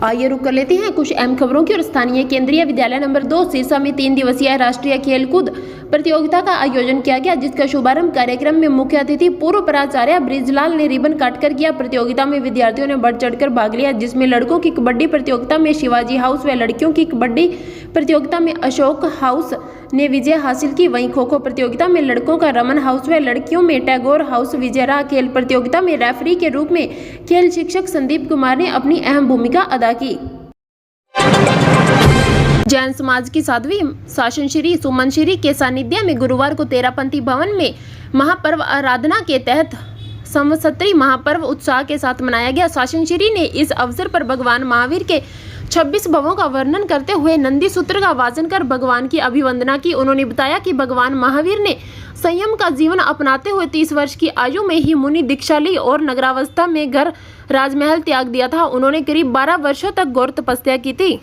आइए रुक कर लेते हैं कुछ अहम खबरों की। और स्थानीय केंद्रीय विद्यालय नंबर 2 सिरसा में 3 दिवसीय राष्ट्रीय खेलकूद प्रतियोगिता का आयोजन किया गया, जिसका शुभारंभ कार्यक्रम में मुख्य अतिथि पूर्व प्राचार्य ब्रिजलाल ने रिबन काटकर किया। प्रतियोगिता में विद्यार्थियों ने बढ़ चढ़कर भाग लिया, जिसमें लड़कों की कबड्डी प्रतियोगिता में शिवाजी हाउस व लड़कियों की कबड्डी प्रतियोगिता में अशोक हाउस ने विजय हासिल की। वहीं खो खो प्रतियोगिता में लड़कों का रमन हाउस व लड़कियों में टैगोर हाउस विजय रहा। खेल प्रतियोगिता में रेफरी के रूप में खेल शिक्षक संदीप कुमार ने अपनी अहम भूमिका अदा की। जैन समाज की साध्वी शासन श्री सुमन श्री के सानिध्य में गुरुवार को तेरापंथी भवन में महापर्व आराधना के तहत संवत्सरी महापर्व उत्साह के साथ मनाया गया। शासन श्री ने इस अवसर पर भगवान महावीर के 26 भवों का वर्णन करते हुए नंदी सूत्र का वाचन कर भगवान की अभिवंदना की। उन्होंने बताया कि भगवान महावीर ने संयम का जीवन अपनाते हुए 30 वर्ष की आयु में ही मुनि दीक्षा ली और नगरावस्था में घर राजमहल त्याग दिया था। उन्होंने करीब 12 वर्षों तक घोर तपस्या की थी।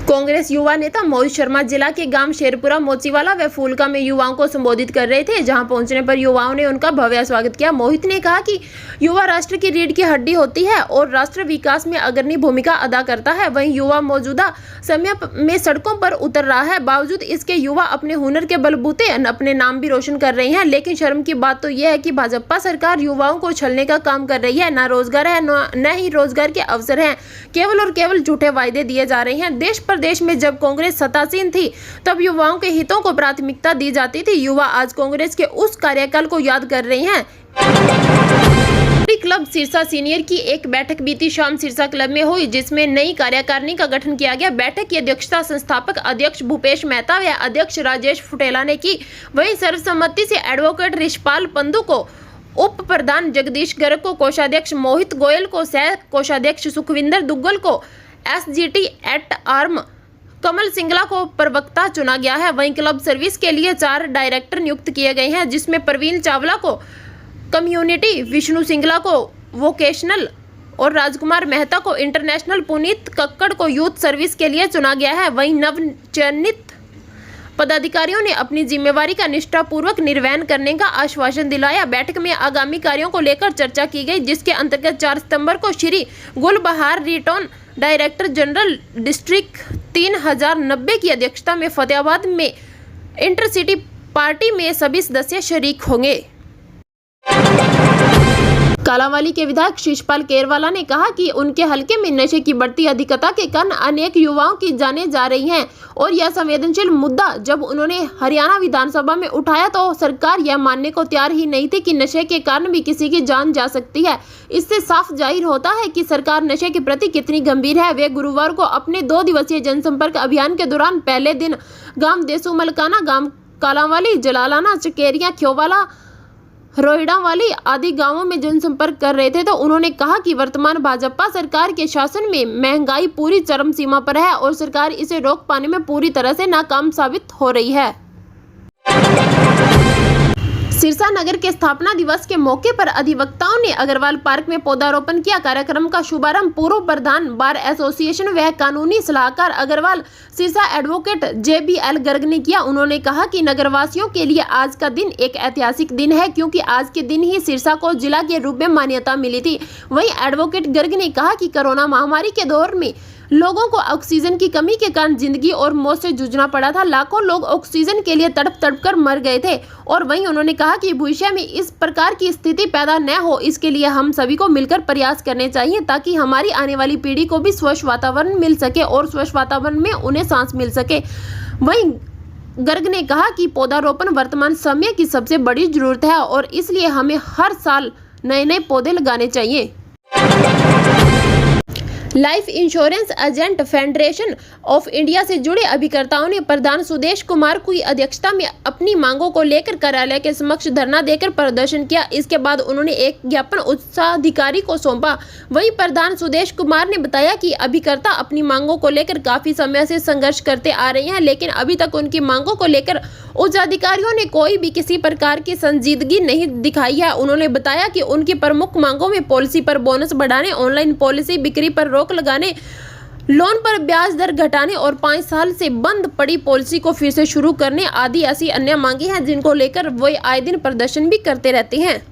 कांग्रेस युवा नेता मोहित शर्मा जिला के गांव शेरपुरा मोचीवाला व फूलका में युवाओं को संबोधित कर रहे थे, जहां पहुंचने पर युवाओं ने उनका भव्य स्वागत किया। मोहित ने कहा कि युवा राष्ट्र की रीढ़ की हड्डी होती है और राष्ट्र विकास में अग्रणी भूमिका अदा करता है। वहीं युवा मौजूदा समय में सड़कों पर उतर रहा है, बावजूद इसके युवा अपने हुनर के बलबूते अपने नाम भी रोशन कर रहे हैं। लेकिन शर्म की बात तो यह है कि भाजपा सरकार युवाओं को छलने का काम कर रही है। न रोजगार है न ही रोजगार के अवसर हैं, केवल और केवल झूठे वायदे दिए जा रहे हैं। देश में जब कांग्रेस सत्तासीन थी तब युवाओं के हितों को प्राथमिकता दी जाती थी। युवा आज कांग्रेस के उस कार्यकाल को याद कर रहे हैं। क्लब सिरसा सीनियर की एक बैठक बीती शाम सिरसा क्लब में हुई, जिसमें नई कार्यकारिणी का गठन किया गया। बैठक की अध्यक्षता संस्थापक अध्यक्ष भूपेश मेहता व अध्यक्ष राजेश फुटेला ने की। वहीं सर्वसम्मति से एडवोकेट रिशपाल पंधु को, उप प्रधान जगदीश गर्ग को, कोषाध्यक्ष मोहित गोयल को, सह कोषाध्यक्ष सुखविंदर दुग्गल को, SGT एट आर्म कमल सिंगला को प्रवक्ता चुना गया है। वहीं क्लब सर्विस के लिए 4 डायरेक्टर नियुक्त किए गए हैं, जिसमें प्रवीण चावला को कम्युनिटी, विष्णु सिंगला को वोकेशनल और राजकुमार मेहता को इंटरनेशनल, पुनीत कक्कड़ को यूथ सर्विस के लिए चुना गया है। वहीं नव चयनित पदाधिकारियों ने अपनी जिम्मेवारी का निष्ठापूर्वक निर्वहन करने का आश्वासन दिलाया। बैठक में आगामी कार्यों को लेकर चर्चा की गई, जिसके अंतर्गत 4 सितंबर को Shri Gulbahar Rataul director general district 3090 की अध्यक्षता में फतेहाबाद में इंटरसिटी पार्टी में सभी सदस्य शरीक होंगे। कालांवाली के विधायक शिषपाल केरवाला ने कहा कि उनके हलके में नशे की बढ़ती अधिकता के कारण अनेक युवाओं की जानें जा रही हैं और यह संवेदनशील मुद्दा जब उन्होंने हरियाणा विधानसभा में उठाया तो सरकार यह मानने को तैयार ही नहीं थी कि नशे के कारण भी किसी की जान जा सकती है। इससे साफ जाहिर होता है कि सरकार नशे के प्रति कितनी गंभीर है। वे गुरुवार को अपने 2 दिवसीय जनसंपर्क अभियान के दौरान पहले दिन गाँव देसू मलकाना, गाँव कालांवाली, जलालाना, चकेरिया, ख्योवाला, रोहिड़ावाली आदि गांवों में जनसंपर्क कर रहे थे, तो उन्होंने कहा कि वर्तमान भाजपा सरकार के शासन में महंगाई पूरी चरम सीमा पर है और सरकार इसे रोक पाने में पूरी तरह से नाकाम साबित हो रही है। सिरसा नगर के स्थापना दिवस के मौके पर अधिवक्ताओं ने अग्रवाल पार्क में पौधारोपण किया। कार्यक्रम का शुभारंभ पूर्व प्रधान बार एसोसिएशन व कानूनी सलाहकार अग्रवाल सिरसा एडवोकेट JBL गर्ग ने किया। उन्होंने कहा कि नगरवासियों के लिए आज का दिन एक ऐतिहासिक दिन है, क्योंकि आज के दिन ही सिरसा को जिला के रूप में मान्यता मिली थी। वहीं एडवोकेट गर्ग ने कहा कि कोरोना महामारी के दौर में लोगों को ऑक्सीजन की कमी के कारण जिंदगी और मौत से जूझना पड़ा था। लाखों लोग ऑक्सीजन के लिए तड़प तड़प कर मर गए थे। और वहीं उन्होंने कहा कि भविष्य में इस प्रकार की स्थिति पैदा न हो, इसके लिए हम सभी को मिलकर प्रयास करने चाहिए, ताकि हमारी आने वाली पीढ़ी को भी स्वच्छ वातावरण मिल सके और स्वच्छ वातावरण में उन्हें सांस मिल सके। वहीं गर्ग ने कहा कि पौधारोपण वर्तमान समय की सबसे बड़ी जरूरत है और इसलिए हमें हर साल नए नए पौधे लगाने चाहिए। Life insurance agent federation of India से जुड़े अभिकर्ताओं ने प्रधान सुदेश कुमार की अध्यक्षता में अपनी मांगों को लेकर कार्यालय के समक्ष धरना देकर प्रदर्शन किया। इसके बाद उन्होंने एक ज्ञापन उच्चाधिकारी को सौंपा। वहीं प्रधान सुदेश कुमार ने बताया कि अभिकर्ता अपनी मांगों को लेकर काफी समय से संघर्ष करते आ रहे हैं, लेकिन अभी तक उनकी मांगों को लेकर उच्च अधिकारियों ने कोई भी किसी प्रकार की संजीदगी नहीं दिखाई है। उन्होंने बताया कि उनकी प्रमुख मांगों में पॉलिसी पर बोनस बढ़ाने, ऑनलाइन पॉलिसी बिक्री पर रोक लगाने, लोन पर ब्याज दर घटाने और 5 साल से बंद पड़ी पॉलिसी को फिर से शुरू करने आदि ऐसी अन्य मांगे हैं, जिनको लेकर वे आए दिन प्रदर्शन भी करते रहते हैं।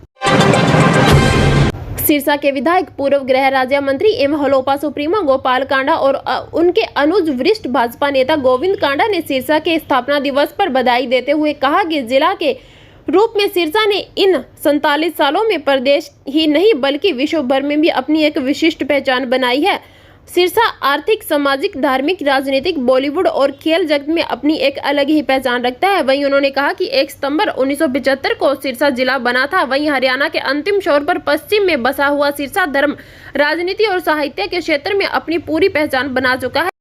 सिरसा के विधायक, पूर्व गृह राज्य मंत्री एवं हलोपा सुप्रीमो गोपाल कांडा और उनके अनुज वरिष्ठ भाजपा नेता गोविंद कांडा ने सिरसा के स्थापना दिवस पर बधाई देते हुए कहा कि जिला के रूप में सिरसा ने इन 47 सालों में प्रदेश ही नहीं बल्कि विश्व भर में भी अपनी एक विशिष्ट पहचान बनाई है। सिरसा आर्थिक, सामाजिक, धार्मिक, राजनीतिक, बॉलीवुड और खेल जगत में अपनी एक अलग ही पहचान रखता है। वहीं उन्होंने कहा कि 1 सितंबर 1975 को सिरसा जिला बना था। वहीं हरियाणा के अंतिम छोर पर पश्चिम में बसा हुआ सिरसा धर्म, राजनीति और साहित्य के क्षेत्र में अपनी पूरी पहचान बना चुका है।